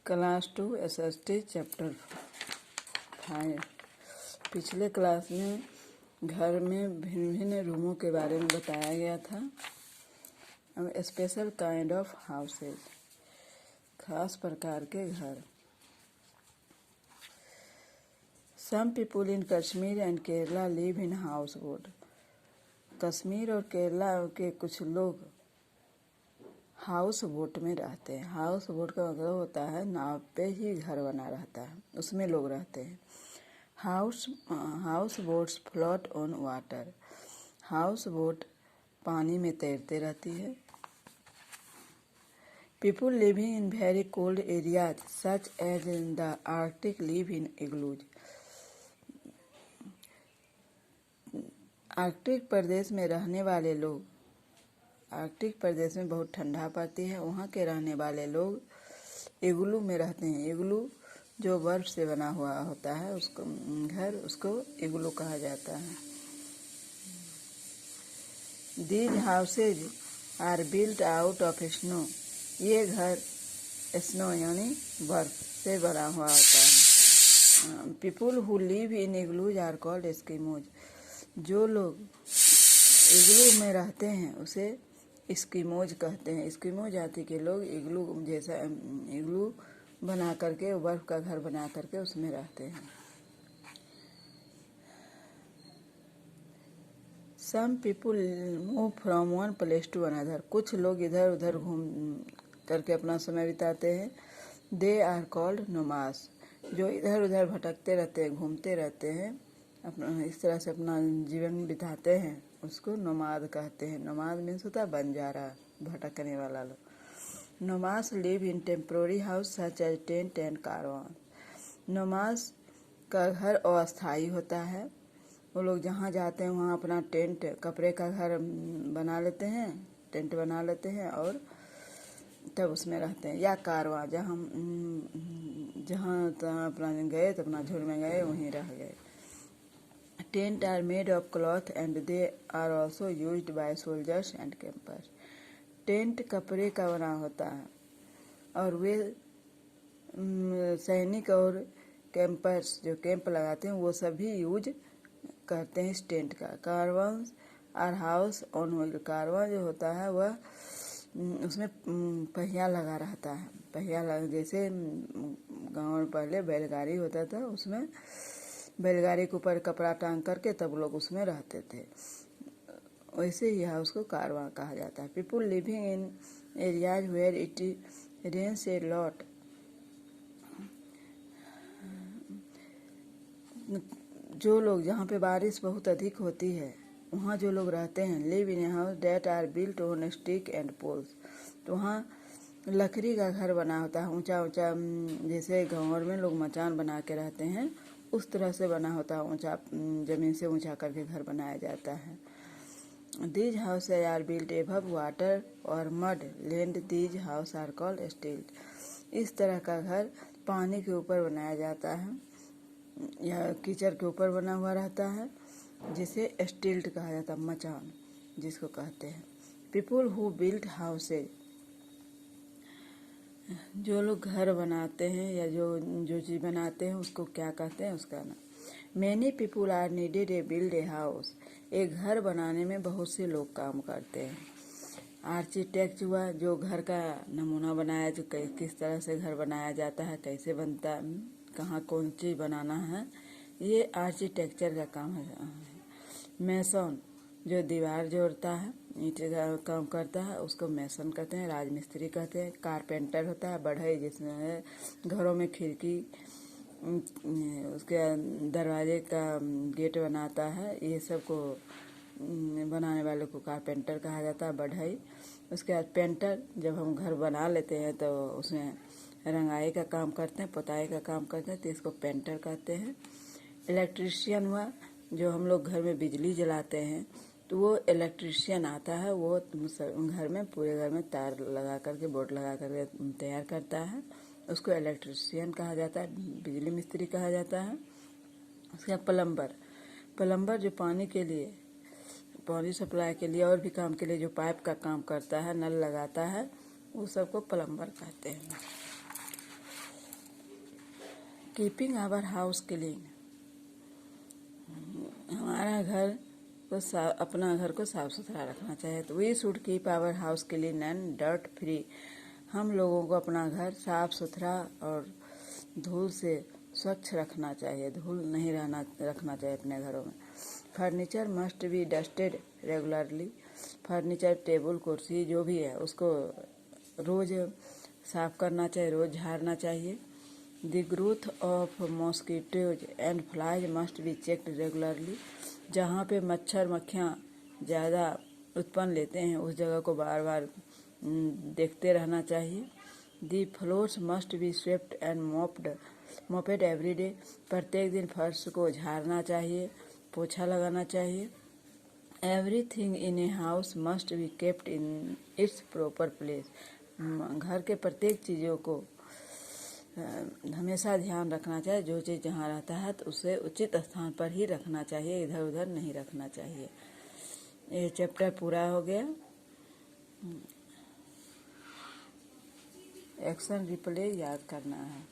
Class 2 SST chapter 5। पिछले class में घर में भिन्न भिन्न रूमों के बारे में बताया गया था। अब स्पेशल काइंड ऑफ हाउसेज, खास प्रकार के घर। Some people in Kashmir and Kerala live in house boat. Kashmir और केरला के कुछ लोग हाउस बोट में रहते हैं। हाउस बोट का मतलब होता है नाव पे ही घर बना रहता है, उसमें लोग रहते हैं। House boats float on water. House boat पानी में तैरते रहती है। People living in very cold areas such as in the Arctic live in igloos. Arctic प्रदेश में रहने वाले लोग, आर्कटिक प्रदेश में बहुत ठंडा पड़ती है, वहाँ के रहने वाले लोग इग्लू में रहते हैं। इग्लू जो बर्फ से बना हुआ होता है उसको घर, उसको इग्लू कहा जाता है। These houses are built out of snow. ये घर स्नो यानी बर्फ से बना हुआ होता है। People who live in igloos are called Eskimos. जो लोग इग्लू में रहते हैं उसे एस्किमोज कहते हैं। एस्किमो जाति के लोग इग्लू जैसा इग्लू बना करके, बर्फ का घर बना करके उसमें रहते हैं। Some people move from one place to another. कुछ लोग इधर उधर घूम करके अपना समय बिताते हैं। They are called nomads. जो इधर उधर भटकते रहते हैं, घूमते रहते हैं, अपना इस तरह से अपना जीवन बिताते हैं, उसको नोमाद कहते हैं। नोमाद मीन्स होता है बंजारा, भटकने वाला लोग। Nomads live in temporary house such as tent and caravan. Nomads का घर अस्थायी होता है। वो लोग जहाँ जाते हैं वहाँ अपना टेंट, कपड़े का घर बना लेते हैं, टेंट बना लेते हैं और तब उसमें रहते हैं। या कारवां, जहाँ अपना गए तो अपना झोल में गए, वहीं रह गए। Tent are made of cloth and they are also used by soldiers and campers. Tent कपड़े का बना होता है और वे सैनिक और कैंपर्स जो कैंप लगाते हैं वो सभी यूज करते हैं इस टेंट का। Caravans are house on wheel. Caravan जो होता है वह उसमें पहिया लगा रहता है। पहिया लगा, जैसे गाँव में पहले बैलगाड़ी होता था, उसमें बैलगाड़ी के ऊपर कपड़ा टांग करके तब लोग उसमें रहते थे। वैसे ही हाउस को कारवां कहा जाता है। People living in areas where it rains a lot. जो लोग जहाँ पे बारिश बहुत अधिक होती है वहाँ जो लोग रहते हैं, live in a house that are built on stick and poles. तो वहाँ लकड़ी का घर बना होता है, ऊंचा ऊंचा, जैसे गाँव में लोग मचान बना के रहते हैं उस तरह से बना होता है। ऊंचा, जमीन से ऊंचा करके घर बनाया जाता है। These house are built above water और mud land. These house are called stilt. इस तरह का घर पानी के ऊपर बनाया जाता है या कीचड़ के ऊपर बना हुआ रहता है, जिसे स्टिल्ट कहा जाता है, मचान जिसको कहते हैं। People who built houses. जो लोग घर बनाते हैं या जो चीज़ बनाते हैं उसको क्या कहते हैं, उसका नाम। Many people are needed a build a house. एक घर बनाने में बहुत से लोग काम करते हैं। आर्किटेक्ट हुआ, जो घर का नमूना बनाया, जो किस तरह से घर बनाया जाता है, कैसे बनता, कहाँ कौन चीज़ बनाना है, ये आर्किटेक्चर का काम है। मैसन, जो दीवार जोड़ता है, ईंट का काम करता है, उसको मैसन कहते हैं, राजमिस्त्री कहते हैं। कारपेंटर होता है बढ़ई, जिसमें घरों में खिड़की, उसके दरवाजे का गेट बनाता है, ये सब को बनाने वाले को कारपेंटर कहा जाता है, बढ़ई। उसके बाद पेंटर, जब हम घर बना लेते हैं तो उसमें रंगाई का काम करते हैं, पुताई का काम करते हैं, तो इसको पेंटर कहते हैं। इलेक्ट्रीशियन हुआ, जो हम लोग घर में बिजली जलाते हैं तो वो इलेक्ट्रीशियन आता है, वो घर में, पूरे घर में तार लगा करके, बोर्ड लगा करके तैयार करता है, उसको इलेक्ट्रीशियन कहा जाता है, बिजली मिस्त्री कहा जाता है। उसके बाद प्लम्बर, प्लम्बर जो पानी के लिए, पानी सप्लाई के लिए और भी काम के लिए जो पाइप का काम करता है, नल लगाता है, वो सबको प्लम्बर कहते हैं। कीपिंग आवर हाउस क्लीन, हमारा घर को अपना घर को साफ सुथरा रखना चाहिए। तो we should keep our house clean and dirt free, हम लोगों को अपना घर साफ सुथरा और धूल से स्वच्छ रखना चाहिए, धूल नहीं रखना चाहिए अपने घरों में। Furniture must be dusted regularly, furniture table कुर्सी जो भी है उसको रोज़ साफ करना चाहिए, रोज़ झाड़ना चाहिए। The growth of mosquitoes and flies must be checked regularly, जहाँ पे मच्छर मक्खियाँ ज़्यादा उत्पन्न लेते हैं उस जगह को बार बार देखते रहना चाहिए। The floors must be swept and mopped every day, प्रत्येक दिन फर्श को झाड़ना चाहिए, पोछा लगाना चाहिए। Everything in a house must be kept in its proper place, घर के प्रत्येक चीज़ों को हमेशा ध्यान रखना चाहिए, जो चीज़ जहाँ रहता है तो उसे उचित स्थान पर ही रखना चाहिए, इधर उधर नहीं रखना चाहिए। ये चैप्टर पूरा हो गया। एक्शन रिप्ले याद करना है।